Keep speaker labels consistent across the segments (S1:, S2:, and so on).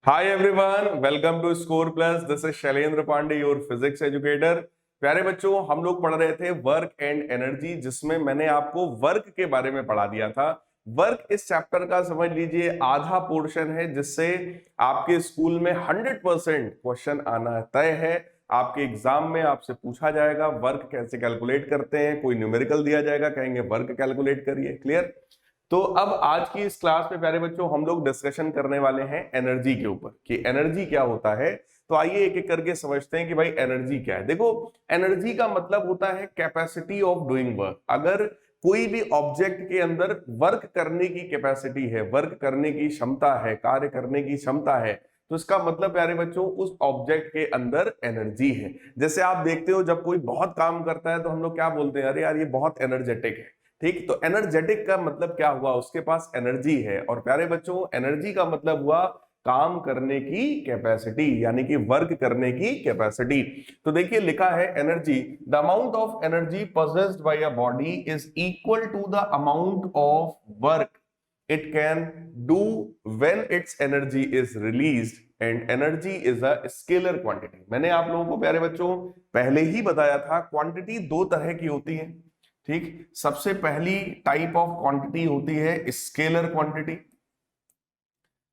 S1: Hi everyone, welcome to Score Plus. This is Shailendra Pandey, your physics educator. प्यारे बच्चों, हम लोग पढ़ रहे थे वर्क एंड एनर्जी, जिसमें मैंने आपको वर्क के बारे में पढ़ा दिया था। वर्क इस चैप्टर का समझ लीजिए आधा पोर्शन है, जिससे आपके स्कूल में 100% क्वेश्चन आना तय है। आपके एग्जाम में आपसे पूछा जाएगा वर्क कैसे कैलकुलेट करते हैं, कोई न्यूमेरिकल दिया जाएगा, कहेंगे वर्क कैलकुलेट करिए। क्लियर? तो अब आज की इस क्लास में प्यारे बच्चों हम लोग डिस्कशन करने वाले हैं एनर्जी के ऊपर कि एनर्जी क्या होता है। तो आइए एक एक करके समझते हैं कि भाई एनर्जी क्या है। देखो, एनर्जी का मतलब होता है कैपेसिटी ऑफ डूइंग वर्क। अगर कोई भी ऑब्जेक्ट के अंदर वर्क करने की कैपेसिटी है, वर्क करने की क्षमता है, कार्य करने की क्षमता है, तो इसका मतलब प्यारे बच्चों उस ऑब्जेक्ट के अंदर एनर्जी है। जैसे आप देखते हो जब कोई बहुत काम करता है तो हम लोग क्या बोलते हैं, अरे यार ये बहुत एनर्जेटिक है। ठीक, तो एनर्जेटिक का मतलब क्या हुआ, उसके पास एनर्जी है। और प्यारे बच्चों एनर्जी का मतलब हुआ काम करने की कैपेसिटी, यानी कि वर्क करने की कैपेसिटी। तो देखिए लिखा है energy, the amount of energy possessed by a body is equal to the amount of work it can do when its energy is released and energy is a scalar quantity। मैंने आप लोगों को प्यारे बच्चों पहले ही बताया था क्वांटिटी दो तरह की होती है। ठीक, सबसे पहली टाइप ऑफ क्वांटिटी होती है स्केलर क्वांटिटी।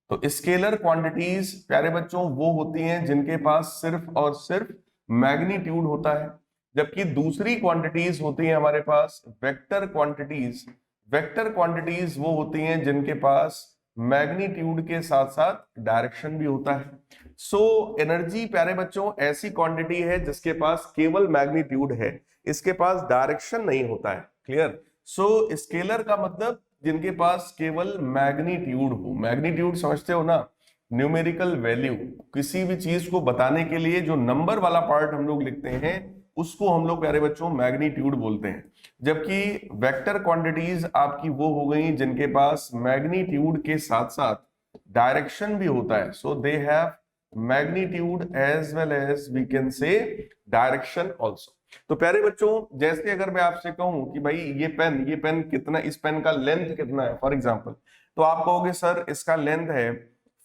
S1: तो स्केलर क्वांटिटीज प्यारे बच्चों वो होती हैं जिनके पास सिर्फ और सिर्फ मैग्नीट्यूड होता है, जबकि दूसरी क्वांटिटीज होती हैं हमारे पास वेक्टर क्वांटिटीज। वेक्टर क्वांटिटीज वो होती हैं जिनके पास मैग्नीट्यूड के साथ साथ डायरेक्शन भी होता है। सो एनर्जी प्यारे बच्चों ऐसी क्वांटिटी है जिसके पास केवल मैग्नीट्यूड है, इसके पास डायरेक्शन नहीं होता है। क्लियर? सो स्केलर का मतलब जिनके पास केवल मैग्नीट्यूड हो। मैग्नीट्यूड समझते हो ना, न्यूमेरिकल वैल्यू। किसी भी चीज को बताने के लिए जो नंबर वाला पार्ट हम लोग लिखते हैं उसको हम लोग प्यारे बच्चों मैग्नीट्यूड बोलते हैं। जबकि वेक्टर क्वांटिटीज आपकी वो हो गई जिनके पास मैग्नीट्यूड के साथ साथ डायरेक्शन भी होता है। So they have magnitude as well as we can say direction also. तो प्यारे बच्चों जैसे अगर मैं आपसे कहूं कि भाई ये पेन कितना, इस पेन का लेंथ कितना है फॉर एग्जांपल, तो आप कहोगे सर इसका लेंथ है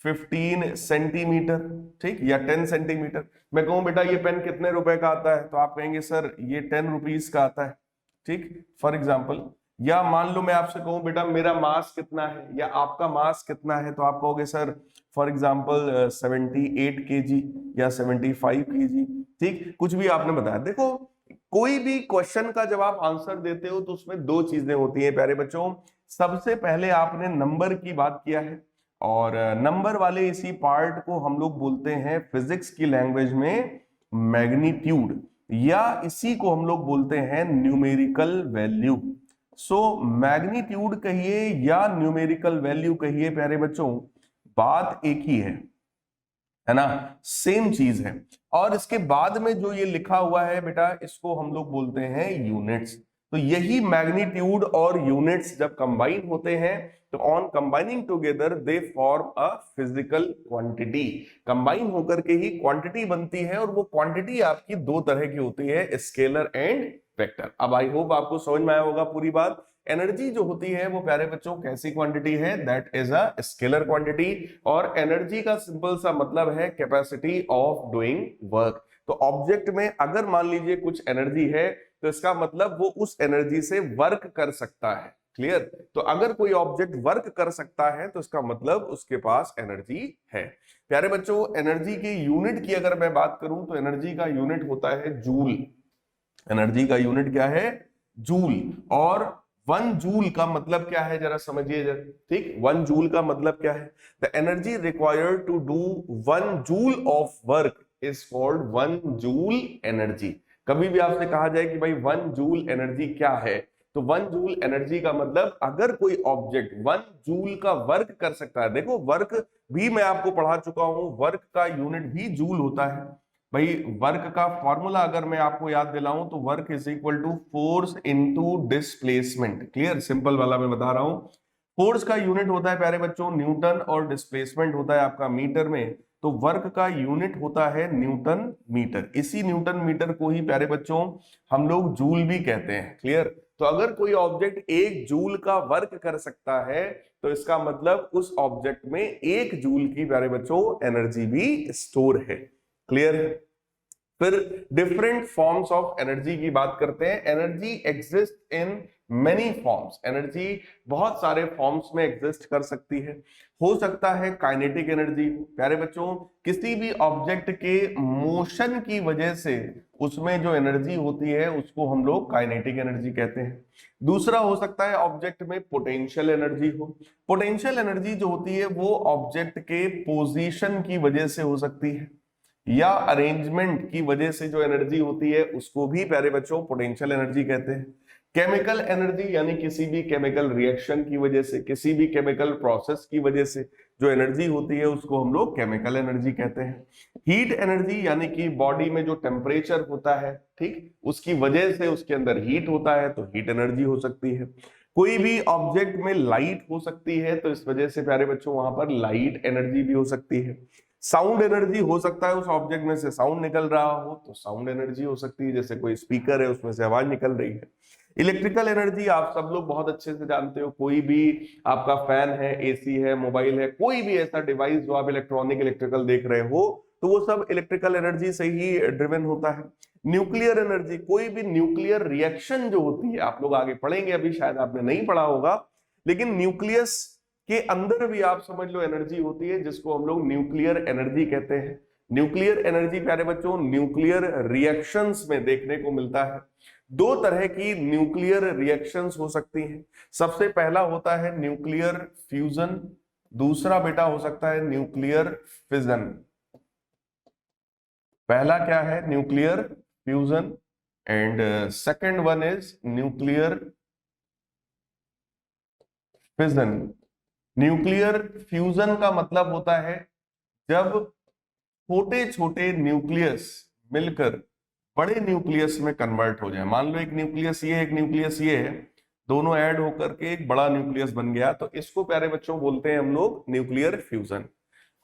S1: 15 सेंटीमीटर, ठीक, या 10 सेंटीमीटर। मैं कहूं बेटा ये पेन कितने रुपए का आता है, तो आप कहेंगे सर ये 10 रुपीज का आता है। ठीक, फॉर एग्जाम्पल। या मान लो मैं आपसे कहूं बेटा मेरा मास कितना है या आपका मास कितना है, तो आप कहोगे सर फॉर एग्जाम्पल 78 kg या 75 kg। ठीक, कुछ भी आपने बताया। देखो, कोई भी क्वेश्चन का जब आप आंसर देते हो तो उसमें दो चीजें होती हैं प्यारे बच्चों। सबसे पहले आपने नंबर की बात किया है, और नंबर वाले इसी पार्ट को हम लोग बोलते हैं फिजिक्स की लैंग्वेज में मैग्नीट्यूड, या इसी को हम लोग बोलते हैं न्यूमेरिकल वैल्यू। सो मैग्नीट्यूड कहिए या न्यूमेरिकल वैल्यू कहिए प्यारे बच्चों, बात एक ही है ना, सेम चीज है। और इसके बाद में जो ये लिखा हुआ है बेटा इसको हम लोग बोलते हैं यूनिट्स। तो यही मैग्नीट्यूड और यूनिट्स जब कंबाइन होते हैं तो on combining together they form a physical quantity. Combine होकर के ही क्वांटिटी बनती है, और वो क्वांटिटी आपकी दो तरह की होती है, स्केलर एंड वेक्टर। अब आई होप आपको समझ में आया होगा पूरी बात। एनर्जी जो होती है वो प्यारे बच्चों कैसी क्वांटिटी है, that is a scalar quantity. और एनर्जी का सिंपल सा मतलब है कैपेसिटी ऑफ डूइंग वर्क। तो ऑब्जेक्ट में अगर मान लीजिए कुछ एनर्जी है तो इसका मतलब वो उस एनर्जी से वर्क कर सकता है। क्लियर? तो अगर कोई ऑब्जेक्ट वर्क कर सकता है तो इसका मतलब उसके पास एनर्जी है। प्यारे बच्चों एनर्जी की यूनिट की अगर मैं बात करूं तो एनर्जी का यूनिट होता है जूल। एनर्जी का यूनिट क्या है? जूल। और 1 जूल का मतलब क्या है जरा समझिए जरा। ठीक, 1 जूल का मतलब क्या है? The energy required to do 1 joule of work is called 1 joule energy. कभी भी आपसे कहा जाए कि भाई 1 जूल एनर्जी क्या है, तो 1 जूल एनर्जी का मतलब अगर कोई ऑब्जेक्ट 1 जूल का वर्क कर सकता है। देखो वर्क भी मैं आपको पढ़ा चुका हूं, वर्क का यूनिट भी जूल होता है। भाई वर्क का फॉर्मूला अगर मैं आपको याद दिलाऊं तो work is equal to force into displacement. Clear? Simple वाला मैं बता रहा हूं। फोर्स का यूनिट होता है प्यारे बच्चों न्यूटन, और डिस्प्लेसमेंट होता है आपका मीटर में। तो वर्क का यूनिट होता है न्यूटन मीटर। इसी न्यूटन मीटर को ही प्यारे बच्चों हम लोग जूल भी कहते हैं। क्लियर? तो अगर कोई ऑब्जेक्ट 1 जूल का वर्क कर सकता है तो इसका मतलब उस ऑब्जेक्ट में 1 जूल की, प्यारे बच्चों, एनर्जी भी स्टोर है। क्लियर है? फिर डिफरेंट फॉर्म्स ऑफ एनर्जी की बात करते हैं। Energy exist in many forms. Energy बहुत सारे फॉर्म्स में एग्जिस्ट कर सकती है। हो सकता है काइनेटिक एनर्जी, प्यारे बच्चों, किसी भी ऑब्जेक्ट के मोशन की वजह से उसमें जो एनर्जी होती है उसको हम लोग काइनेटिक एनर्जी कहते हैं। दूसरा हो सकता है ऑब्जेक्ट में पोटेंशियल एनर्जी हो। पोटेंशियल एनर्जी जो होती है वो ऑब्जेक्ट के पोजीशन की वजह से हो सकती है, या अरेंजमेंट की वजह से जो एनर्जी होती है उसको भी, प्यारे बच्चों, पोटेंशियल एनर्जी कहते हैं। केमिकल एनर्जी, यानी किसी भी केमिकल रिएक्शन की वजह से, किसी भी केमिकल प्रोसेस की वजह से जो एनर्जी होती है उसको हम लोग केमिकल एनर्जी कहते हैं। हीट एनर्जी, यानी कि बॉडी में जो टेम्परेचर होता है, ठीक, उसकी वजह से उसके अंदर हीट होता है तो हीट एनर्जी हो सकती है। कोई भी ऑब्जेक्ट में लाइट हो सकती है तो इस वजह से, प्यारे बच्चों, वहां पर लाइट एनर्जी भी हो सकती है। साउंड एनर्जी, हो सकता है उस ऑब्जेक्ट में से साउंड निकल रहा हो तो साउंड एनर्जी हो सकती है, जैसे कोई स्पीकर है उसमें से आवाज निकल रही है। इलेक्ट्रिकल एनर्जी आप सब लोग बहुत अच्छे से जानते हो, कोई भी आपका फैन है, एसी है, मोबाइल है, कोई भी ऐसा डिवाइस जो आप इलेक्ट्रॉनिक इलेक्ट्रिकल देख रहे हो तो वो सब इलेक्ट्रिकल एनर्जी से ही ड्रिवन होता है। न्यूक्लियर एनर्जी, कोई भी न्यूक्लियर रिएक्शन जो होती है, आप लोग आगे पढ़ेंगे, अभी शायद आपने नहीं पढ़ा होगा, लेकिन न्यूक्लियस के अंदर भी आप समझ लो एनर्जी होती है जिसको हम लोग न्यूक्लियर एनर्जी कहते हैं। न्यूक्लियर एनर्जी, प्यारे बच्चों, न्यूक्लियर रिएक्शंस में देखने को मिलता है। 2 तरह की न्यूक्लियर रिएक्शंस हो सकती हैं। सबसे पहला होता है न्यूक्लियर फ्यूजन, दूसरा बेटा हो सकता है न्यूक्लियर फिजन। पहला क्या है? Nuclear fusion, and second one is nuclear fission. Nuclear fusion का मतलब होता है जब छोटे छोटे न्यूक्लियस मिलकर बड़े न्यूक्लियस में कन्वर्ट हो जाए। मान लो एक न्यूक्लियस ये है, एक न्यूक्लियस ये है, दोनों ऐड होकर के एक बड़ा न्यूक्लियस बन गया, तो इसको, प्यारे बच्चों, बोलते हैं हम लोग न्यूक्लियर फ्यूजन।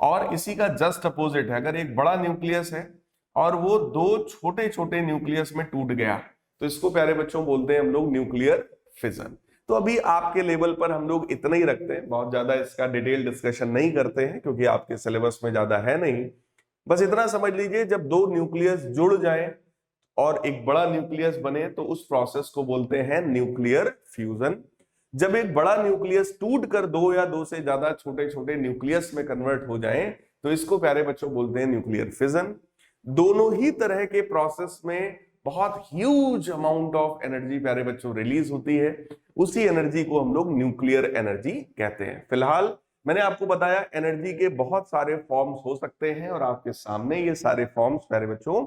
S1: और इसी का जस्ट अपोजिट है, अगर एक बड़ा न्यूक्लियस है और वो 2 छोटे छोटे न्यूक्लियस में टूट गया तो इसको, प्यारे बच्चों, बोलते हैं हम लोग न्यूक्लियर फिजन। तो अभी आपके लेवल पर हम लोग इतना ही रखते हैं, बहुत ज्यादा इसका डिटेल डिस्कशन नहीं करते हैं क्योंकि आपके सिलेबस में ज्यादा है नहीं। बस इतना समझ लीजिए, जब 2 न्यूक्लियस जुड़ जाएं और एक बड़ा न्यूक्लियस बने तो उस प्रोसेस को बोलते हैं न्यूक्लियर फ्यूजन। जब एक बड़ा न्यूक्लियस टूट कर 2 या 2 से ज्यादा छोटे छोटे न्यूक्लियस में कन्वर्ट हो जाएं तो इसको, प्यारे बच्चों, बोलते हैं न्यूक्लियर फिजन। दोनों ही तरह के प्रोसेस में बहुत ह्यूज अमाउंट ऑफ एनर्जी, प्यारे बच्चों, रिलीज होती है। उसी एनर्जी को हम लोग न्यूक्लियर एनर्जी कहते हैं। फिलहाल मैंने आपको बताया एनर्जी के बहुत सारे फॉर्म्स हो सकते हैं और आपके सामने ये सारे फॉर्म्स, प्यारे बच्चों,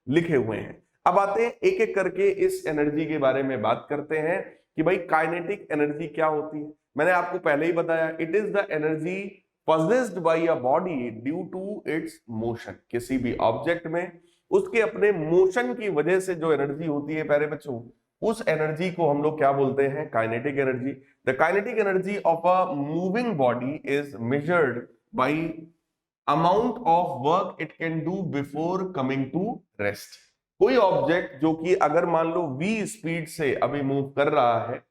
S1: लिखे हुए हैं। अब आते हैं एक एक करके इस एनर्जी के बारे में बात करते हैं कि भाई काइनेटिक एनर्जी क्या होती है। मैंने आपको पहले ही बताया, it is the energy possessed by a body due to its motion। किसी भी ऑब्जेक्ट में उसके अपने मोशन की वजह से जो एनर्जी होती है, प्यारे बच्चों, उस एनर्जी को हम लोग क्या बोलते हैं? Kinetic energy. The kinetic energy of a moving body is measured by amount of work it can do before coming to rest. कोई ऑब्जेक्ट जो कि अगर मान लो v स्पीड से अभी मूव कर रहा है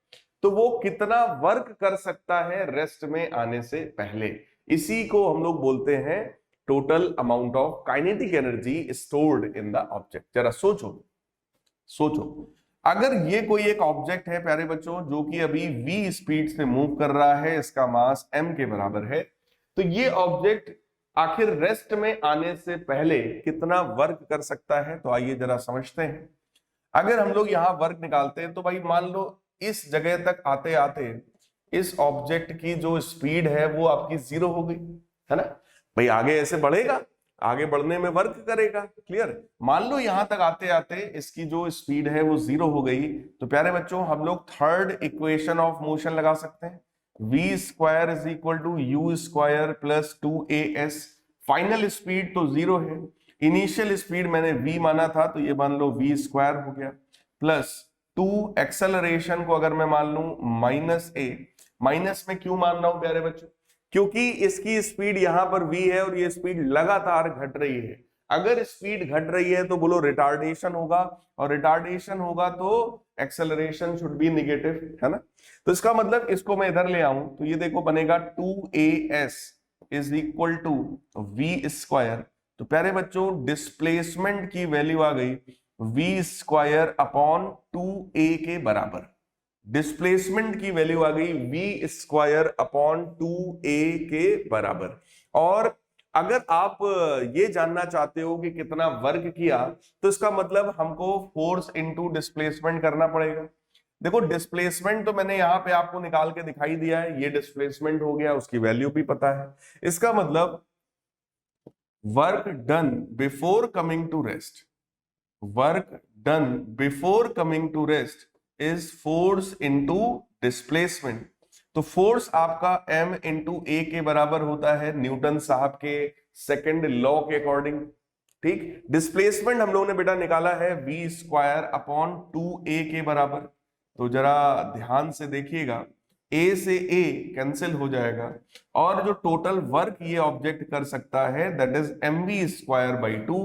S1: तो वो कितना वर्क कर सकता है रेस्ट में आने से पहले, इसी को हम लोग बोलते हैं total amount of kinetic energy stored in the object. जरा सोचो, अगर ये कोई एक ऑब्जेक्ट है, प्यारे बच्चों, जो कि अभी v स्पीड से मूव कर रहा है, इसका मास m के बराबर है, तो ये ऑब्जेक्ट आखिर रेस्ट में आने से पहले कितना वर्क कर सकता है? तो आइए जरा समझते हैं। अगर हम लोग यहाँ वर्क निकालते हैं तो भाई मान लो इस जगह तक आते आते इस ऑब्जेक्ट की जो स्पीड है वो आपकी 0 हो गई, है ना भाई। आगे ऐसे बढ़ेगा, आगे बढ़ने में वर्क करेगा। क्लियर? मान लो यहां तक आते आते इसकी जो स्पीड है वो 0 हो गई, तो प्यारे बच्चों हम लोग थर्ड इक्वेशन ऑफ मोशन लगा सकते हैं, v square is equal to u square plus 2as। Final speed तो 0 है, इनिशियल स्पीड मैंने v माना था तो ये मान लो v स्क्वायर हो गया, प्लस 2 एक्सेलरेशन को अगर मैं मान लूं -a। माइनस में क्यों मान रहा हूं प्यारे बच्चों? क्योंकि इसकी स्पीड यहां पर v है और ये स्पीड लगातार घट रही है। अगर स्पीड घट रही है तो बोलो रिटार्डेशन होगा, और रिटार्डेशन होगा तो एक्सेलरेशन शुड बी नेगेटिव, है ना। तो इसका मतलब इसको मैं इधर ले आऊं तो ये देखो बनेगा 2as is equal to v square. तो प्यारे बच्चों डिस्प्लेसमेंट की वैल्यू आ गई v स्क्वायर अपॉन 2a के बराबर। डिस्प्लेसमेंट की वैल्यू आ गई v स्क्वायर अपॉन 2a के बराबर। और अगर आप ये जानना चाहते हो कि कितना वर्क किया तो इसका मतलब हमको फोर्स इनटू डिस्प्लेसमेंट करना पड़ेगा। देखो डिस्प्लेसमेंट तो मैंने यहाँ पे आपको निकाल के दिखाई दिया है, ये डिस्प्लेसमेंट हो गया, उसकी वैल्यू भी पता है। इसका मतलब work done before coming to rest, work done before coming to rest is force into displacement. तो फोर्स आपका m इंटू ए के बराबर होता है न्यूटन साहब के सेकंड लॉ के अकॉर्डिंग। ठीक, डिस्प्लेसमेंट हम लोगों ने बेटा निकाला है v स्क्वायर अपॉन 2a के बराबर। तो जरा ध्यान से देखिएगा, a से a कैंसिल हो जाएगा और जो टोटल वर्क ये ऑब्जेक्ट कर सकता है that is mv square by 2।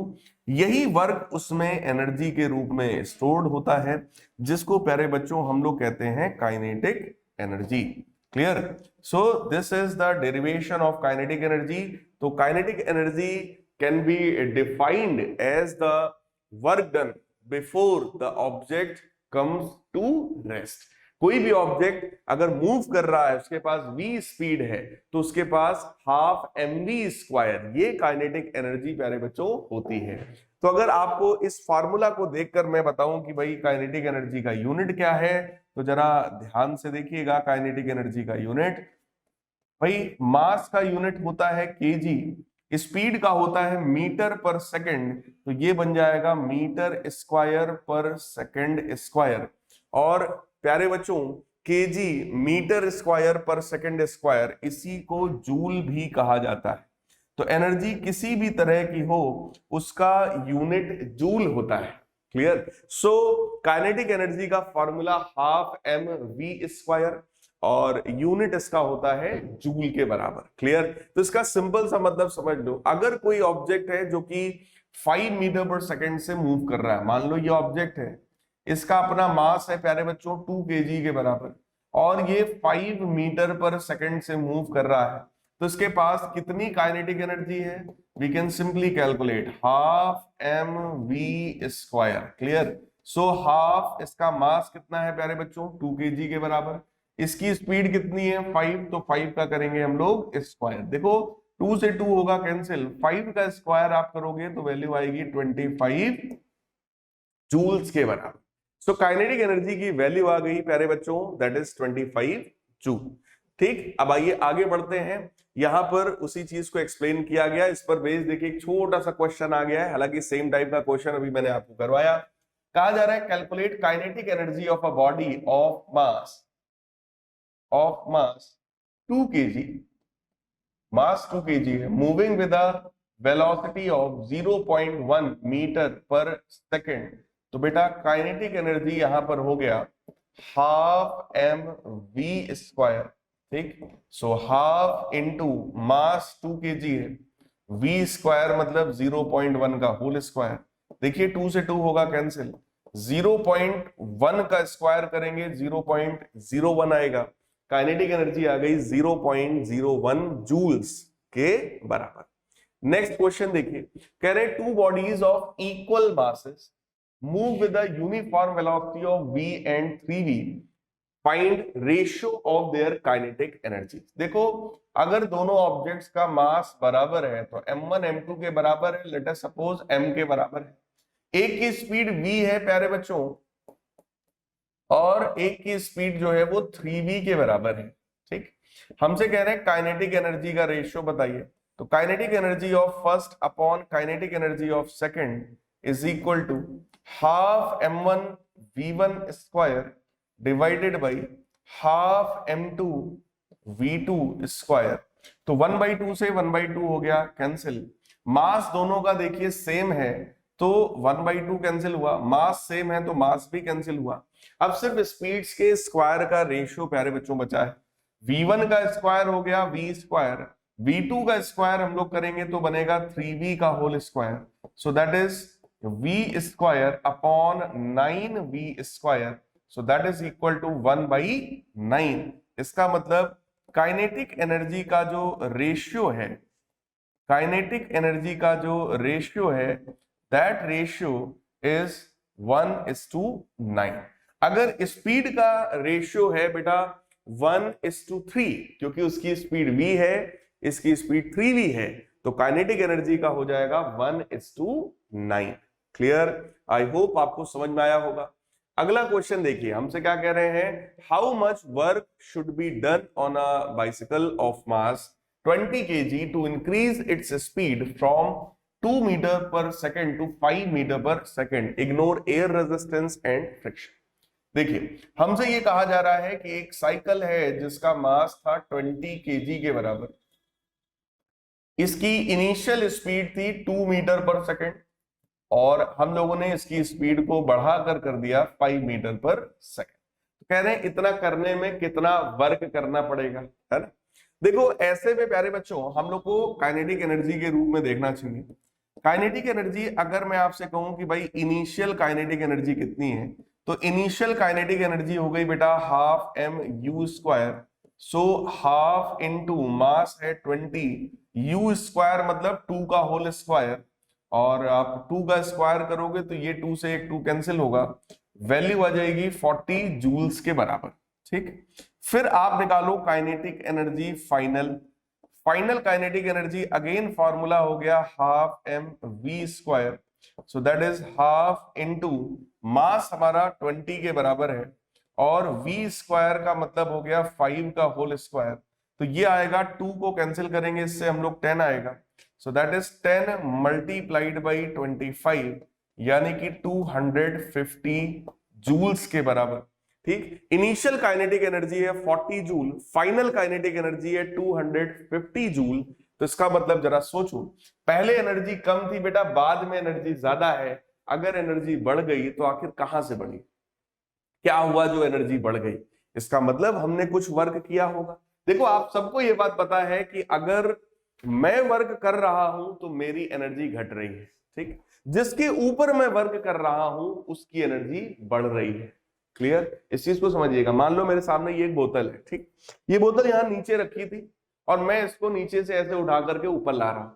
S1: यही वर्क उसमें एनर्जी के रूप में स्टोर्ड होता है, जिसको प्यारे बच्चों हम लोग कहते हैं kinetic energy. Clear? So this is the derivation of kinetic energy. तो kinetic energy can be defined as the work done before the object comes to rest. कोई भी ऑब्जेक्ट अगर मूव कर रहा है, उसके पास v स्पीड है, तो उसके पास हाफ mv स्क्वायर ये काइनेटिक एनर्जी प्यारे बच्चों होती है। तो अगर आपको इस फार्मूला को देखकर मैं बताऊं कि भाई काइनेटिक एनर्जी का यूनिट क्या है, तो जरा ध्यान से देखिएगा। काइनेटिक एनर्जी का यूनिट भाई मास का यूनिट होता है केजी, स्पीड का होता है मीटर पर सेकंड, तो ये बन जाएगा मीटर स्क्वायर पर सेकंड स्क्वायर। और प्यारे बच्चों केजी मीटर स्क्वायर पर सेकंड स्क्वायर, इसी को जूल भी कहा जाता है। तो एनर्जी किसी भी तरह की हो उसका यूनिट जूल होता है। क्लियर? सो काइनेटिक एनर्जी का formula half M V square और यूनिट इसका होता है जूल के बराबर। क्लियर? तो इसका सिंपल सा मतलब समझ लो, अगर कोई ऑब्जेक्ट है जो कि 5 मीटर पर सेकंड से मूव कर रहा है, मान लो ये ऑब्जेक्ट है, इसका अपना मास है प्यारे बच्चों 2 kg के बराबर और ये 5 मीटर पर सेकंड से मूव कर रहा है, तो इसके पास कितनी काइनेटिक एनर्जी है? We can simply calculate half M V square. Clear? So half, इसका मास कितना है प्यारे बच्चों 2 kg के बराबर, इसकी स्पीड कितनी है 5, तो 5 का करेंगे हम लोग स्क्वायर। देखो 2 से 2 होगा कैंसिल, 5 का स्क्वायर आप करोगे तो वैल्यू आएगी 25 जूल्स के बराबर। सो काइनेटिक एनर्जी की वैल्यू आ गई प्यारे बच्चों दैट इज 25 जूल। ठीक, अब आइए आगे बढ़ते हैं। यहां पर उसी चीज को एक्सप्लेन किया गया, इस पर बेस देखिए एक छोटा सा क्वेश्चन आ गया है, हालांकि सेम टाइप का क्वेश्चन अभी मैंने आपको करवाया। कहा जा रहा है calculate kinetic energy of a body of mass 2 kg, mass 2 kg है, moving with a velocity of 0.1 metre per second. तो बेटा काइनेटिक एनर्जी यहां पर हो गया हाफ एम वी स्क्वायर। ठीक, so half into mass 2 kg है, वी स्क्वायर मतलब 0.1 का होल स्क्वायर। देखिए 2 से 2 होगा कैंसिल, 0.1 का स्क्वायर करेंगे 0.01 आएगा, काइनेटिक एनर्जी आ गई 0.01 जूल्स के बराबर। नेक्स्ट क्वेश्चन देखिए, कह रहे two bodies of equal masses move with a uniform velocity of v and 3v, find ratio of their kinetic energy। देखो अगर दोनों ऑब्जेक्ट्स का मास बराबर है तो m1 m2 के बराबर है, लेट अस सपोज m के बराबर है। एक की स्पीड v है प्यारे बच्चों और एक की स्पीड जो है वो 3v के बराबर है। ठीक, हमसे कह रहे हैं काइनेटिक एनर्जी का रेशियो बताइए। तो kinetic energy of first upon kinetic energy of second is equal to half m1 v1 square divided by half m2 v2 square. तो 1/2 से 1/2 हो गया कैंसिल, मास दोनों का देखिए सेम है तो 1/2 कैंसिल हुआ, मास सेम है तो मास भी कैंसिल हुआ। अब सिर्फ स्पीड्स के स्क्वायर का रेशियो प्यारे बच्चों बचा है, v1 का स्क्वायर हो गया v स्क्वायर, v2 का स्क्वायर हम लोग करेंगे तो बनेगा 3v का whole square. So that is v square upon 9v square. So that is equal to 1/9। इसका मतलब काइनेटिक एनर्जी का जो रेशियो है, काइनेटिक एनर्जी का जो रेशियो है, दैट रेशियो इज 1:9। अगर स्पीड का रेशियो है बेटा 1:3, क्योंकि उसकी स्पीड v है, इसकी स्पीड 3v है, तो काइनेटिक एनर्जी का हो जाएगा 1:9। क्लियर? आई होप आपको समझ में आया होगा। अगला क्वेश्चन देखिए, हमसे क्या कह रहे हैं, how much work should be done on a bicycle of mass 20 kg to increase its speed from 2 meter per second to 5 meter per second. Ignore air resistance and friction. देखिए, हमसे ये कहा जा रहा है कि एक साइकिल है जिसका मास था 20 kg के बराबर, इसकी इनिशियल स्पीड थी 2 मीटर पर सेकेंड और हम लोगों ने इसकी स्पीड को बढ़ाकर कर दिया 5 मीटर पर सेकेंड। कह रहे हैं इतना करने में कितना वर्क करना पड़ेगा, है ना। देखो ऐसे में प्यारे बच्चों हम लोग को काइनेटिक एनर्जी के रूप में देखना चाहिए। काइनेटिक एनर्जी, अगर मैं आपसे कहूं कि भाई इनिशियल काइनेटिक एनर्जी कितनी है, तो इनिशियल काइनेटिक एनर्जी हो गई बेटा half mU²। So half into mass है 20, U² मतलब 2 का होल स्क्वायर, और आप 2 का स्क्वायर करोगे तो ये 2 से एक 2 कैंसिल होगा, वैल्यू आ जाएगी 40 जूल्स के बराबर। ठीक, फिर आप निकालो kinetic energy final. Final kinetic energy again formula हो गया half mv²। So that is half into mass हमारा 20 के बराबर है और v² का मतलब हो गया 5 का होल स्क्वायर, तो ये आएगा 2 को कैंसिल करेंगे इससे हम लोग 10 आएगा। सो दैट इज 10 मल्टीप्लाइड बाई 25 यानी कि 250 जूल्स के बराबर। ठीक, इनिशियल काइनेटिक एनर्जी है 40 जूल, फाइनल काइनेटिक एनर्जी है 250 जूल। तो इसका मतलब जरा सोचो, पहले एनर्जी कम थी बेटा, बाद में एनर्जी ज्यादा है। अगर एनर्जी बढ़ गई तो आखिर कहां से बढ़ी, क्या हुआ जो एनर्जी बढ़ गई? इसका मतलब हमने कुछ वर्क किया होगा। देखो आप सबको ये बात पता है कि अगर मैं वर्क कर रहा हूं तो मेरी एनर्जी घट रही है। ठीक, जिसके ऊपर मैं वर्क कर रहा हूं उसकी एनर्जी बढ़ रही है। क्लियर? इस चीज को समझिएगा। मान लो मेरे सामने ये एक बोतल है, ठीक, ये बोतल यहां नीचे रखी थी और मैं इसको नीचे से ऐसे उठा करके ऊपर ला रहा हूं।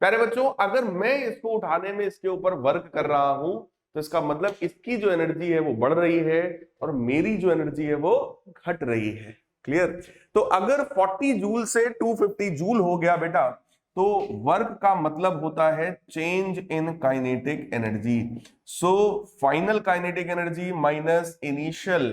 S1: प्यारे बच्चों, अगर मैं इसको उठाने में इसके ऊपर वर्क कर रहा हूं तो इसका मतलब इसकी जो एनर्जी है वो बढ़ रही है और मेरी जो एनर्जी है वो घट रही है। क्लियर? तो अगर 40 जूल से 250 जूल हो गया बेटा, तो वर्क का मतलब होता है change in kinetic energy. So final kinetic energy minus initial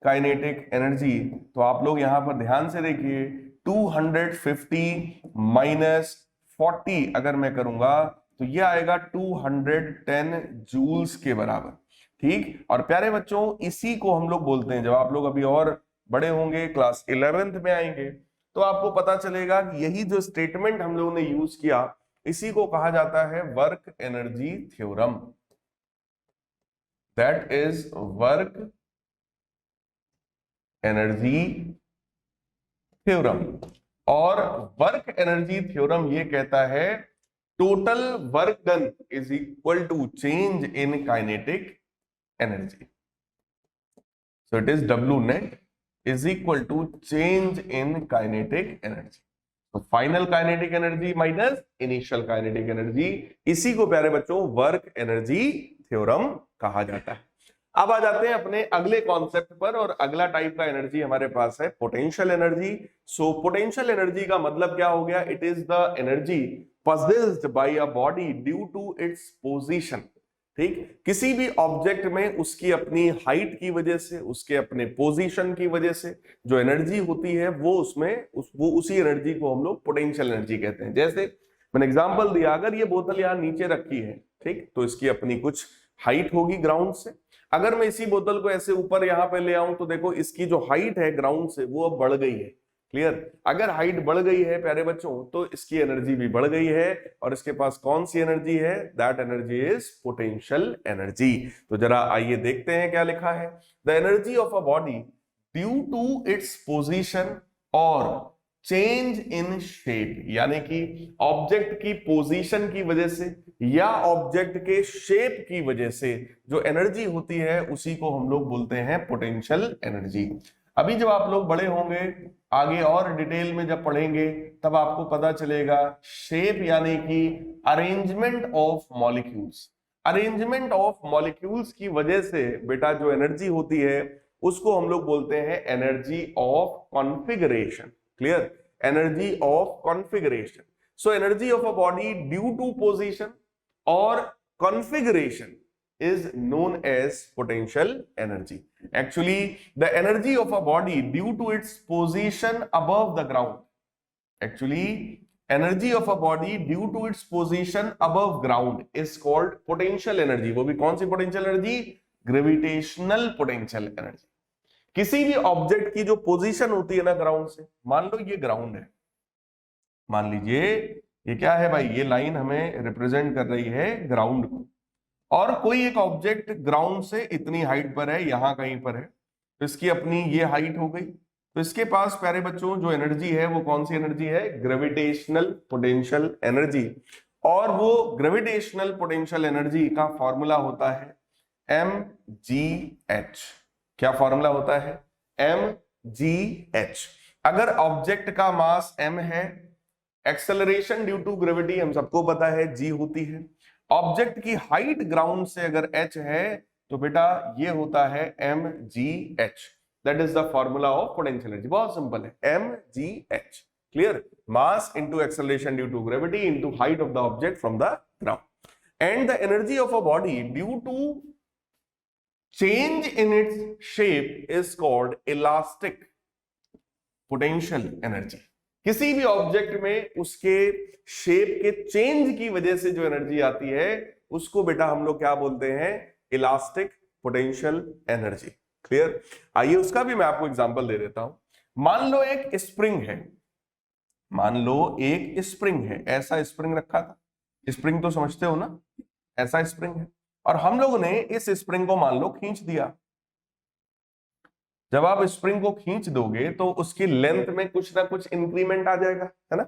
S1: kinetic energy. तो आप लोग यहां पर ध्यान से देखिए, 250 माइनस 40 अगर मैं करूंगा तो ये आएगा 210 जूल्स के बराबर। ठीक, और प्यारे बच्चों इसी को हम लोग बोलते हैं, जब आप लोग अभी और बड़े होंगे, क्लास 11th में आएंगे, तो आपको पता चलेगा कि यही जो स्टेटमेंट हम लोगों ने यूज किया, इसी को कहा जाता है work energy theorem. That is work energy theorem. और वर्क एनर्जी थ्योरम ये कहता है total work done is equal to change in kinetic energy. So it is W net is equal to change in kinetic energy. तो final kinetic energy minus initial kinetic energy, इसी को प्यारे बच्चों work energy theorem कहा जाता है। अब आ जाते हैं अपने अगले कॉन्सेप्ट पर, और अगला टाइप का एनर्जी हमारे पास है पोटेंशियल एनर्जी। सो पोटेंशियल एनर्जी का मतलब क्या हो गया? It is the energy possessed by a body due to its position। ठीक, किसी भी ऑब्जेक्ट में उसकी अपनी हाइट की वजह से, उसके अपने पोजीशन की वजह से जो एनर्जी होती है वो उसमें वो उसी एनर्जी को हम लोग पोटेंशियल एनर्जी कहते हैं। जैसे मैंने एग्जांपल दिया, अगर ये बोतल यहाँ नीचे रखी है, ठीक, तो इसकी अपनी कुछ हाइट होगी ग्राउंड से। अगर मैं इसी बोतल को ऐसे ऊपर यहाँ पे ले आऊं तो देखो इसकी जो हाइट है ग्राउंड से वो अब बढ़ गई है। क्लियर? अगर हाइट बढ़ गई है प्यारे बच्चों तो इसकी एनर्जी भी बढ़ गई है, और इसके पास कौन सी एनर्जी है? That energy is potential energy. तो जरा आइए देखते हैं क्या लिखा है। The energy of a body due to its position और चेंज इन शेप, यानी कि ऑब्जेक्ट की पोजीशन की वजह से या ऑब्जेक्ट के शेप की वजह से जो एनर्जी होती है उसी को हम लोग बोलते हैं पोटेंशियल एनर्जी। अभी जब आप लोग बड़े होंगे, आगे और डिटेल में जब पढ़ेंगे, तब आपको पता चलेगा शेप यानी कि arrangement of molecules. Arrangement of molecules की वजह से बेटा जो एनर्जी होती है उसको हम लोग बोलते हैं energy of configuration. Clear? Energy of configuration. So energy of a body due to position और configuration is known as potential energy. Actually, the energy of a body due to its position above the ground. Actually, energy of a body due to its position above ground is called potential energy. वो भी कौन सी potential energy? Gravitational potential energy. किसी भी object की जो position होती है ना ग्राउंड से, मान लो ये ग्राउंड है, मान लीजिए ये क्या है भाई, ये लाइन हमें रिप्रेजेंट कर रही है ग्राउंड को, और कोई एक ऑब्जेक्ट ग्राउंड से इतनी हाइट पर है, यहां कहीं पर है, तो इसकी अपनी ये हाइट हो गई, तो इसके पास प्यारे बच्चों जो एनर्जी है वो कौन सी एनर्जी है? Gravitational potential energy. और वो ग्रेविटेशनल पोटेंशियल एनर्जी का फॉर्मूला होता है mgh। क्या फॉर्मूला होता है? mgh। अगर ऑब्जेक्ट का मास m है, एक्सेलरेशन ड्यू टू ग्रेविटी हम सबको पता है g होती है, ऑब्जेक्ट की हाइट ग्राउंड से अगर h है तो बेटा ये होता है mgh। That is the formula of potential energy. बहुत सिंपल है, mgh। Clear? Mass into acceleration due to gravity into height of the object from the ground. And the energy of a body due to change in its shape is called elastic potential energy। किसी भी object में उसके shape के change की वजह से जो energy आती है उसको बेटा हम लोग क्या बोलते हैं? Elastic potential energy. क्लियर? आइए उसका भी मैं आपको एग्जांपल दे देता हूं। मान लो एक स्प्रिंग है, मान लो एक स्प्रिंग है, ऐसा स्प्रिंग रखा था, स्प्रिंग तो समझते हो ना, ऐसा स्प्रिंग है, और हम लोगों ने इस स्प्रिंग को मान लो खींच दिया। जब आप स्प्रिंग को खींच दोगे तो उसकी लेंथ में कुछ ना कुछ इंक्रीमेंट आ जाएगा, है ना?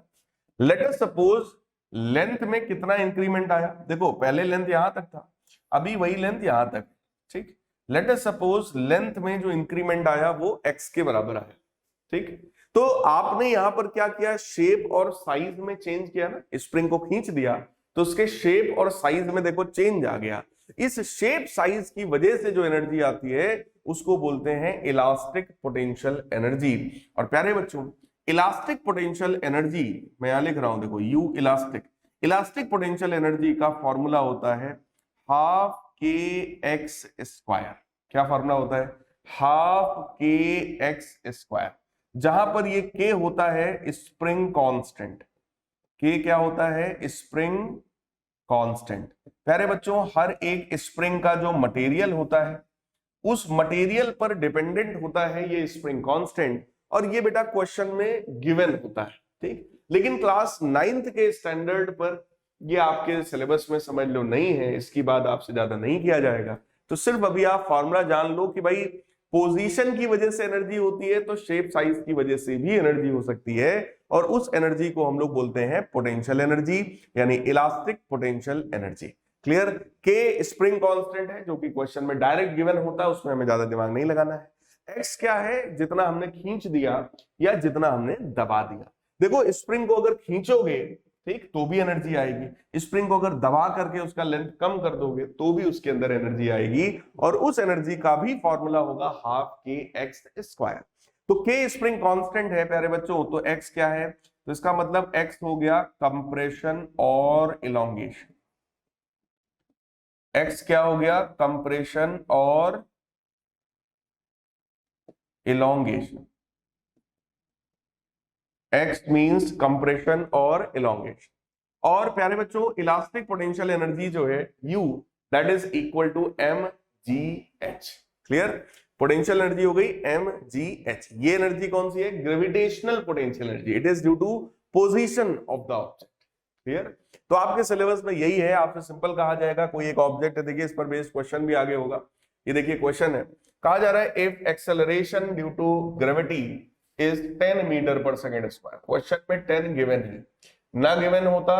S1: लेट अस सपोज लेंथ में कितना इंक्रीमेंट आया, देखो पहले लेंथ यहां तक था, अभी वही लेंथ यहां तक, ठीक? लेट अस सपोज लेंथ में जो इंक्रीमेंट आया वो x के बराबर आया, ठीक? तो आपने यहां पर क्या किया? शेप और साइज में चेंज किया ना, स्प्रिंग को खींच दिया तो उसके शेप और साइज में देखो चेंज आ गया। इस शेप साइज की वजह से जो एनर्जी आती है उसको बोलते हैं इलास्टिक पोटेंशियल एनर्जी। और प्यारे बच्चों इलास्टिक पोटेंशियल एनर्जी मैं यहां लिख रहा हूं, देखो you elastic. Elastic potential energy का फॉर्मूला होता है हाफ के एक्स स्क्वायर। क्या फॉर्मूला होता है? हाफ के एक्स स्क्वायर, जहां पर ये के होता है स्प्रिंग कांस्टेंट। के क्या होता है? Spring constant. प्यारे बच्चों हर एक स्प्रिंग का जो मटेरियल होता है उस मटेरियल पर डिपेंडेंट होता है ये स्प्रिंग कांस्टेंट, और ये बेटा क्वेश्चन में गिवन होता है, ठीक? लेकिन क्लास 9th के स्टैंडर्ड पर ये आपके सिलेबस में समझ लो नहीं है, इसकी बात आपसे ज्यादा नहीं किया जाएगा। तो सिर्फ अभी आप फॉर्मूला जान लो कि भाई पोजीशन की वजह से एनर्जी होती है तो शेप साइज की वजह से भी एनर्जी हो सकती है, और उस एनर्जी को हम लोग बोलते हैं पोटेंशियल एनर्जी यानी इलास्टिक पोटेंशियल एनर्जी। क्लियर? के स्प्रिंग कांस्टेंट है जो कि क्वेश्चन में डायरेक्ट गिवन होता है, उसमें हमें ज्यादा दिमाग नहीं लगाना है। एक्स क्या है? जितना हमने खींच दिया या जितना हमने दबा दिया। देखो स्प्रिंग को अगर खींचोगे, ठीक, तो भी एनर्जी आएगी, स्प्रिंग को अगर दबा करके उसका लेंथ कम कर दोगे तो भी उसके अंदर एनर्जी आएगी, और उस एनर्जी का भी फॉर्मूला होगा हाफ के एक्स स्क्वायर। तो के स्प्रिंग कांस्टेंट है प्यारे बच्चों, तो एक्स क्या है? तो इसका मतलब एक्स हो गया कंप्रेशन और इलोंगेशन। एक्स क्या हो गया? कंप्रेशन और इलोंगेशन। एक्स मींस कंप्रेशन और इलोंगेशन। और प्यारे बच्चों इलास्टिक पोटेंशियल एनर्जी जो है U that is equal to mgh। Clear? Potential energy हो गई mgh। ये एनर्जी कौन सी है? Gravitational potential energy. It is due to position of the object. Clear? तो आपके सिलेबस में यही है, आपसे सिंपल कहा जाएगा कोई एक ऑब्जेक्ट है, देखिए इस पर बेस्ड क्वेश्चन भी आगे होगा। ये देखिए क्वेश्चन है, कहा जा रहा है if acceleration due to gravity is 10 metre per second square. Question में 10 गिवन है, ना गिवन होता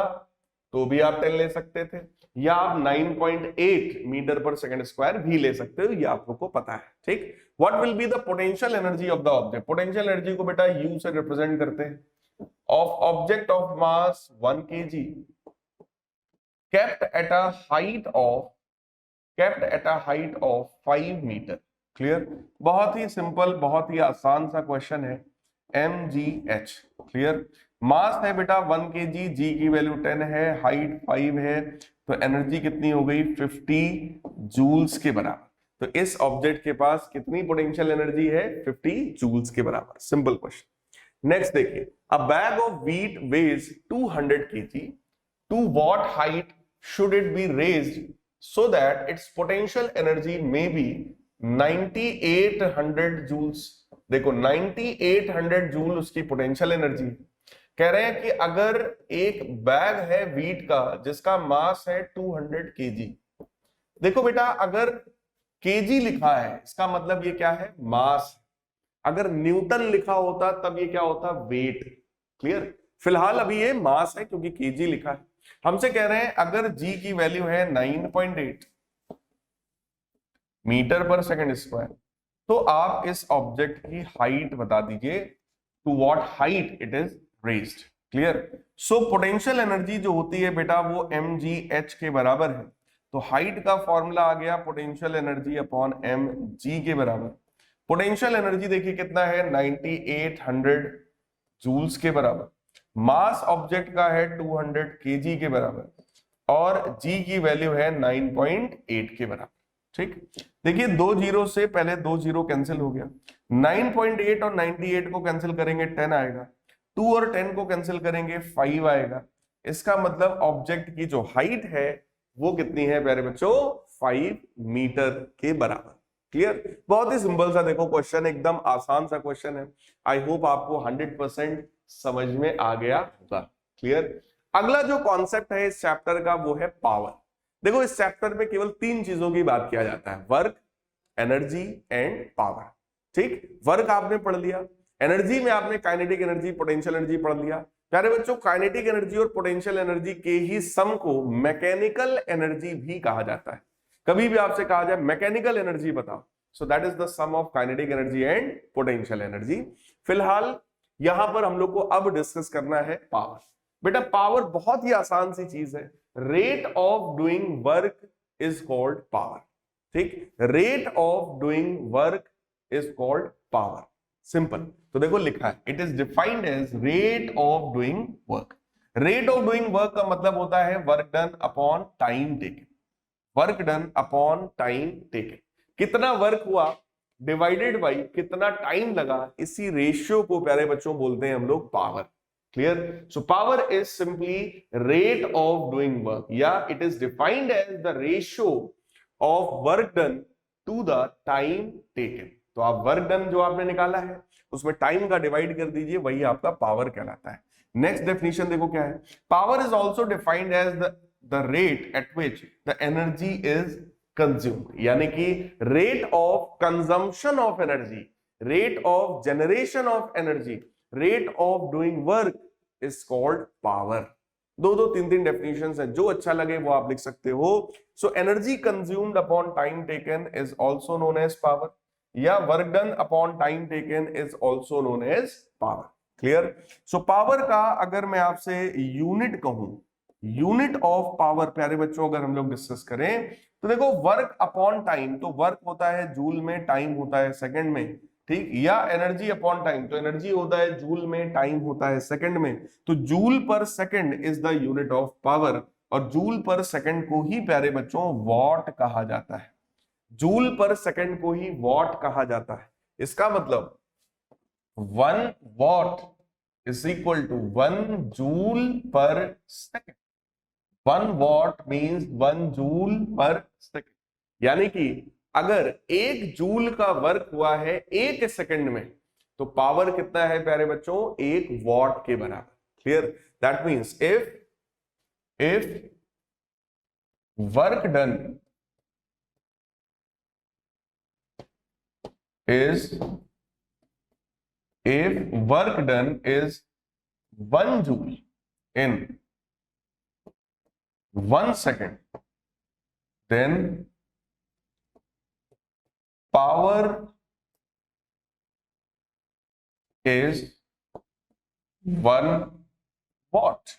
S1: तो भी आप 10 ले सकते थे, या आप 9.8 मीटर पर सेकेंड स्क्वायर भी ले सकते हो, ये आप लोग को पता है। ठीक, what will be the potential energy of the object. Potential energy को बेटा यू से रिप्रेजेंट करते हैं। Of object of mass 1 kg kept at a height of 5 metre. Clear, बहुत ही सिंपल, बहुत ही आसान सा क्वेश्चन है। mgh, क्लियर, मास है बेटा 1 kg, g की वैल्यू 10 है, हाइट 5 है, तो एनर्जी कितनी हो गई 50 जूल्स के बराबर। तो इस ऑब्जेक्ट के पास कितनी पोटेंशियल एनर्जी है 50 जूल्स के बराबर। Simple question. नेक्स्ट देखिए, a bag of wheat weighs 200 kg, to what height should it be raised so that its potential energy may be 9800 joules। देखो 9800 जूल उसकी पोटेंशियल एनर्जी। कह रहे हैं कि अगर एक बैग है व्हीट का जिसका मास है 200 kg। देखो बेटा, अगर kg लिखा है इसका मतलब ये क्या है, मास। अगर न्यूटन लिखा होता तब ये क्या होता, वेट। क्लियर, फिलहाल अभी ये मास है क्योंकि kg लिखा है। हमसे कह रहे हैं अगर g की वैल्यू है 9.8 मीटर पर सेकंड स्क्वायर, तो आप इस ऑब्जेक्ट की हाइट बता दीजिए, to what height it is raised. Clear, so potential energy जो होती है बेटा वो mgh के बराबर है। तो हाइट का फॉर्मूला आ गया पोटेंशियल एनर्जी अपॉन mg के बराबर। पोटेंशियल एनर्जी देखिए कितना है 9800 जूल्स के बराबर, मास ऑब्जेक्ट का है 200 kg के बराबर, और g की वैल्यू है 9.8 के बराबर। ठीक, देखिए 2 जीरो से पहले 2 जीरो कैंसिल हो गया, 9.8 और 98 को कैंसिल करेंगे 10 आएगा, 2 और 10 को कैंसिल करेंगे 5 आएगा। इसका मतलब ऑब्जेक्ट की जो हाइट है वो कितनी है प्यारे बच्चों, 5 मीटर के बराबर। क्लियर, बहुत ही सिंपल सा देखो क्वेश्चन, एकदम आसान सा क्वेश्चन है। आई होप आपको 100% समझ में आ गया होगा। क्लियर, अगला जो कॉन्सेप्ट है इस चैप्टर का वो है पावर। देखो इस चैप्टर में केवल 3 चीजों की बात किया जाता है, वर्क, एनर्जी एंड पावर। ठीक, वर्क आपने पढ़ लिया, एनर्जी में आपने काइनेटिक एनर्जी, पोटेंशियल एनर्जी पढ़ लिया। प्यारे बच्चों, काइनेटिक एनर्जी और पोटेंशियल एनर्जी के ही सम को मैकेनिकल एनर्जी भी कहा जाता है। कभी भी आपसे कहा जाए मैकेनिकल एनर्जी बताओ, so that is the sum of kinetic energy and potential energy. फिलहाल यहां पर हम लोग को अब डिस्कस करना है पावर। बेटा पावर बहुत ही आसान सी चीज है, rate of doing work is called power. ठीक, rate of doing work is called power, simple. तो देखो लिखा है, it is defined as rate of doing work. Rate of doing work का मतलब होता है work done upon time taken. Work done upon time taken, कितना वर्क हुआ डिवाइडेड बाई कितना टाइम लगा, इसी रेशियो को प्यारे बच्चों बोलते हैं हम लोग power. Clear, so power is simply rate of doing work, या it is defined as the ratio of work done to the time taken. तो आप वर्क डन जो आपने निकाला है उसमें टाइम का डिवाइड कर दीजिए, वही आपका पावर कहलाता है। नेक्स्ट डेफिनेशन देखो क्या है, power is also defined as the rate at which the energy is consumed, यानी कि rate of consumption of energy, rate of generation of energy, rate of doing work is called power. दो दो तीन तीन definitions हैं, जो अच्छा लगे वो आप लिख सकते हो। So energy consumed upon time taken is also known as power, या work done upon time taken is also known as power. Clear, so power का अगर मैं आपसे यूनिट कहूं, यूनिट ऑफ पावर प्यारे बच्चों अगर हम लोग डिस्कस करें तो देखो वर्क अपॉन टाइम, तो वर्क होता है जूल में, टाइम होता है सेकंड में। ठीक, या एनर्जी अपॉन टाइम, तो एनर्जी होता है जूल में, टाइम होता है सेकंड में। तो joule per second is the unit of power, और जूल पर सेकंड को ही प्यारे बच्चों वॉट कहा जाता है। जूल पर सेकंड को ही वॉट कहा जाता है। इसका मतलब 1 watt is equal to 1 joule per second. 1 watt means 1 joule per second, यानी कि अगर 1 जूल का वर्क हुआ है 1 सेकंड में, तो पावर कितना है प्यारे बच्चों, 1 वॉट के बराबर। Clear, that means if work done is if work done is 1 joule in 1 second, then power is 1 watt।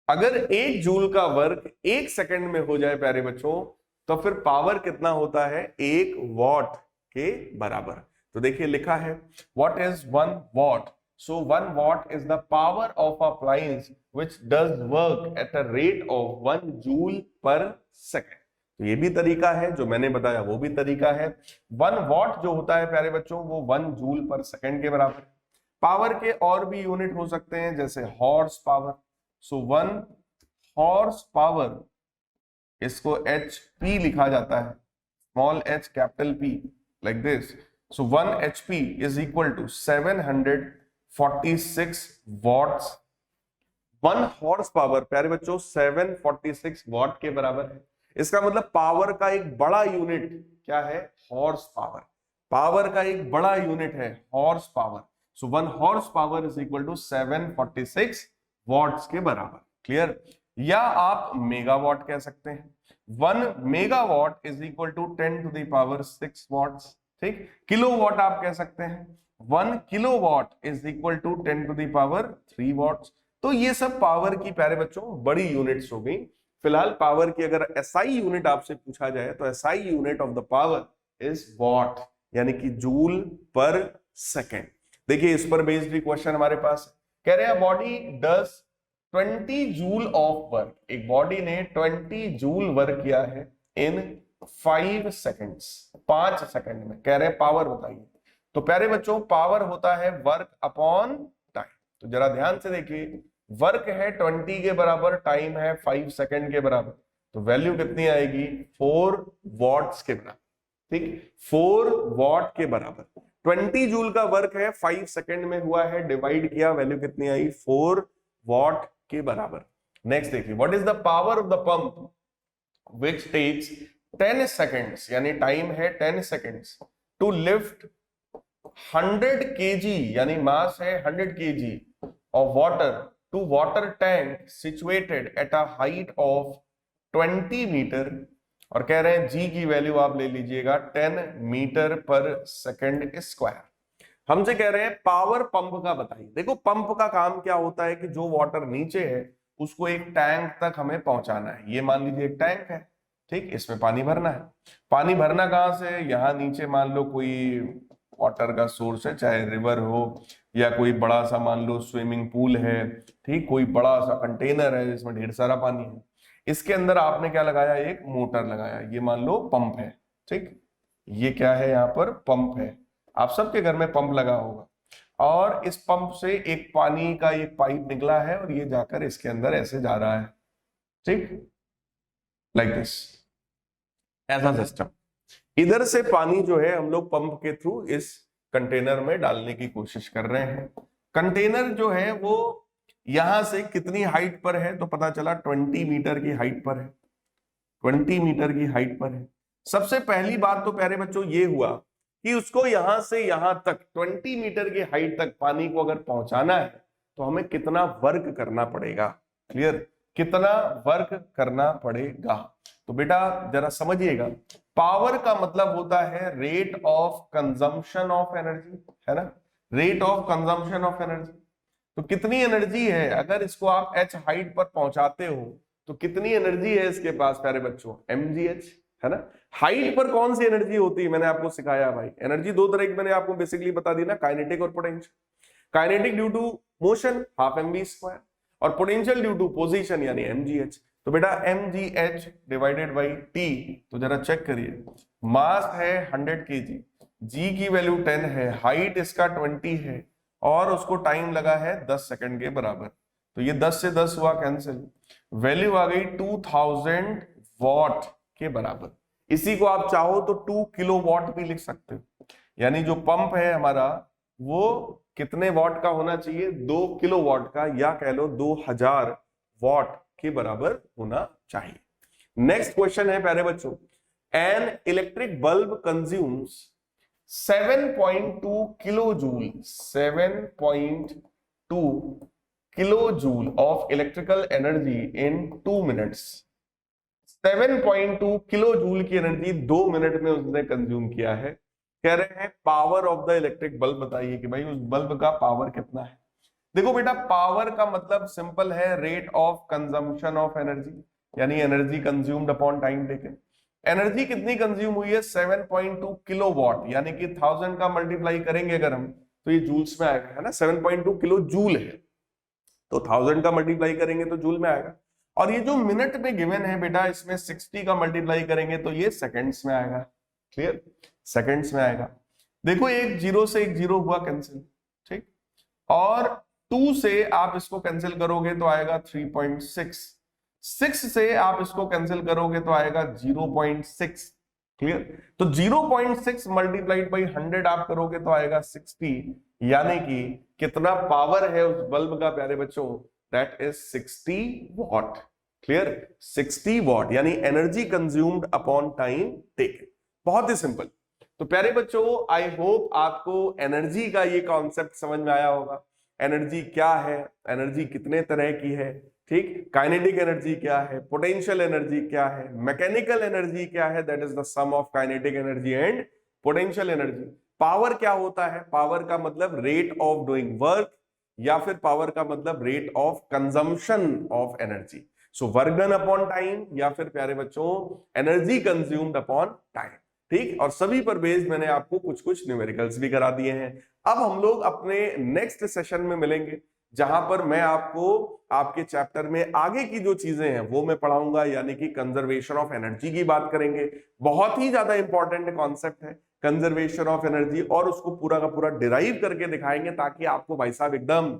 S1: अगर 1 जूल का वर्क 1 सेकंड में हो जाए प्यारे बच्चों, तो फिर पावर कितना होता है? 1 वॉट के बराबर। तो देखिए लिखा है what is 1 what. So 1 watt is the power of appliance which does work at a rate of 1 joule per second. तो ये भी तरीका है, जो मैंने बताया वो भी तरीका है। 1 वॉट जो होता है प्यारे बच्चों वो 1 जूल पर सेकंड के बराबर है। पावर के और भी यूनिट हो सकते हैं, जैसे horse power. So 1 horse power, इसको HP लिखा जाता है, small h capital P, like this. So 1 HP is equal to 746 watts. 1 horse power प्यारे बच्चों 746 वॉट के बराबर है। इसका मतलब पावर का एक बड़ा यूनिट क्या है? Horse power. पावर का एक बड़ा यूनिट है horse power. So 1 horse power is equal to 746 watts के बराबर। क्लियर? या आप मेगावाट कह सकते हैं। 1 megawatt is equal to 10 to the power 6 watts. ठीक। किलोवाट आप कह सकते हैं। 1 kilowatt is equal to 10 to the power 3 watts. तो ये सब पावर की प्यारे बच्चों बड़ी यूनिट्स हो गई। फिलहाल पावर की अगर SI यूनिट आपसे पूछा जाए तो SI unit of the power is what, यानी कि जूल पर सेकेंड। देखिए इस पर बेस्ड भी क्वेश्चन हमारे पास कह रहे हैं body does 20 joule of work. एक बॉडी ने 20 जूल वर्क किया है इन 5 सेकेंड्स, 5 सेकंड में। कह रहे हैं पावर बताइए। तो प्यारे बच्चों पावर होता है वर्क अपॉन टाइम। तो जरा ध्यान से देखिए, वर्क है 20 के बराबर, टाइम है 5 सेकंड के बराबर, तो वैल्यू कितनी आएगी? 4 वॉट्स के बराबर। ठीक, 4 वॉट के बराबर। 20 जूल का वर्क है, 5 सेकंड में हुआ है, डिवाइड किया, वैल्यू कितनी आई? 4 वॉट के बराबर। नेक्स्ट देखिए, what is the power of the pump which takes 10 seconds, यानी टाइम है 10 सेकंड्स, टू लिफ्ट 100 kg, यानी मास है 100 kg of water to water tank situated at a height of 20 metre. और कह रहे हैं जी की वैल्यू आप ले लीजिएगा 10 मीटर पर सेकंड स्क्वायर। हमसे कह रहे हैं पावर पंप का बताइए। देखो पंप का काम क्या होता है कि जो वाटर नीचे है उसको एक टैंक तक हमें पहुंचाना है। ये मान लीजिए एक टैंक है, ठीक, इसमें पानी भरना है। पानी भरना कहां से? यहाँ नीचे मान लो कोई वाटर का सोर्स है, चाहे रिवर हो या कोई बड़ा सा मान लो स्विमिंग पूल है, ठीक, कोई बड़ा सा कंटेनर है जिसमें ढेर सारा पानी है। इसके अंदर आपने क्या लगाया? एक मोटर लगाया। ये मान लो पंप है, ठीक, ये क्या है? यहाँ पर पंप है। आप सबके घर में पंप लगा होगा, और इस पंप से एक पानी का एक पाइप निकला है और ये जाकर इसके अंदर ऐसे जा रहा है, ठीक, लाइक दिस, ऐसा सिस्टम। इधर से पानी जो है हम लोग पंप के थ्रू इस कंटेनर में डालने की कोशिश कर रहे हैं। कंटेनर जो है वो यहां से कितनी हाइट पर है? तो पता चला 20 मीटर की हाइट पर है। 20 मीटर की हाइट पर है। सबसे पहली बात तो प्यारे बच्चों ये हुआ कि उसको यहां से यहां तक 20 मीटर की हाइट तक पानी को अगर पहुंचाना है तो हमें कितना वर्क करना पड़ेगा? क्लियर? कितना वर्क करना पड़ेगा? तो बेटा जरा समझिएगा, पावर का मतलब होता है rate of consumption of energy, है ना? Rate of consumption of energy. तो कितनी एनर्जी है, अगर इसको आप h हाइट पर पहुंचाते हो तो कितनी एनर्जी है इसके पास प्यारे बच्चों? mgh, है ना? हाइट पर कौन सी एनर्जी होती है मैंने आपको सिखाया भाई। एनर्जी दो तरह की मैंने आपको बेसिकली बता दी ना, काइनेटिक और potential. Kinetic due to motion half mv², और पोटेंशियल ड्यू टू पोजीशन यानी mgh। तो बेटा mgh डिवाइडेड बाई t, तो जरा चेक करिए, मास है 100 kg, g की वैल्यू 10 है, हाइट इसका 20 है, और उसको टाइम लगा है 10 सेकंड के बराबर। तो ये 10 से 10 हुआ कैंसिल, वैल्यू आ गई 2000 वॉट के बराबर। इसी को आप चाहो तो 2 किलो वॉट भी लिख सकते हो, यानी जो पंप है हमारा वो कितने वॉट का होना चाहिए? 2 किलो वॉट का, या कह लो 2000 वॉट के बराबर होना चाहिए। नेक्स्ट क्वेश्चन है प्यारे बच्चों, an electric bulb consumes 7.2 kilo joule, 7.2 kilo joule of electrical energy in 2 minutes. 7.2 kilo joule की एनर्जी 2 मिनट में उसने कंज्यूम किया है। कह रहे हैं power of the electric bulb बताइए कि भाई उस बल्ब का पावर कितना है। देखो बेटा, पावर का मतलब सिंपल है, rate of consumption of energy, यानी energy consumed upon time taken. Energy कितनी कंज्यूम हुई है? 7.2 किलो वॉट, यानी कि 1000 का मल्टीप्लाई करेंगे अगर हम तो ये जूल्स में आएगा, है ना। 7.2 किलो जूल है तो 1000 का मल्टीप्लाई करेंगे तो जूल में आएगा। और ये जो मिनट में गिवन है बेटा, इसमें 60 का मल्टीप्लाई करेंगे तो ये सेकंड्स में आएगा। क्लियर? सेकंड्स में आएगा। देखो, एक जीरो से एक जीरो हुआ कैंसिल, ठीक, और 2 से आप इसको कैंसिल करोगे तो आएगा 3.6, 6 से आप इसको कैंसिल करोगे तो आएगा 0.6। क्लियर? तो 0.6 मल्टीप्लाइड बाई 100 आप करोगे तो आएगा 60, यानी कि कितना पावर है उस बल्ब का प्यारे बच्चों? That is 60 watt. Clear? 60 watt, यानी energy consumed upon time taken. बहुत ही सिंपल। तो प्यारे बच्चों, आई होप आपको एनर्जी का ये कॉन्सेप्ट समझ में आया होगा। एनर्जी क्या है, एनर्जी कितने तरह की है, ठीक, काइनेटिक एनर्जी क्या है, पोटेंशियल एनर्जी क्या है, मैकेनिकल एनर्जी क्या है, that is the sum of kinetic energy and potential energy. Power क्या होता है? पावर का मतलब रेट ऑफ डूइंग वर्क, या फिर पावर का मतलब rate of consumption of energy. So work done upon time, या फिर प्यारे बच्चों एनर्जी कंज्यूम्ड अपॉन टाइम। ठीक, और सभी पर बेस्ड मैंने आपको कुछ कुछ न्यूमेरिकल्स भी करा दिए हैं। अब हम लोग अपने नेक्स्ट सेशन में मिलेंगे, जहां पर मैं आपको आपके चैप्टर में आगे की जो चीजें हैं वो मैं पढ़ाऊंगा, यानी कि कंजर्वेशन ऑफ एनर्जी की बात करेंगे। बहुत ही ज्यादा इंपॉर्टेंट कॉन्सेप्ट है कंजर्वेशन ऑफ एनर्जी, और उसको पूरा का पूरा डिराइव करके दिखाएंगे ताकि आपको भाई साहब एकदम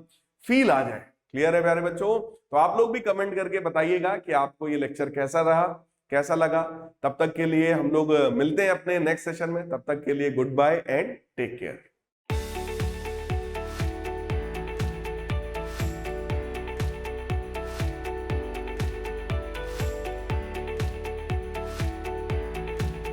S1: फील आ जाए। क्लियर है प्यारे बच्चों? तो आप लोग भी कमेंट करके बताइएगा कि आपको ये लेक्चर कैसा रहा, कैसा लगा। तब तक के लिए हम लोग मिलते हैं अपने नेक्स्ट सेशन में। तब तक के लिए goodbye and take care.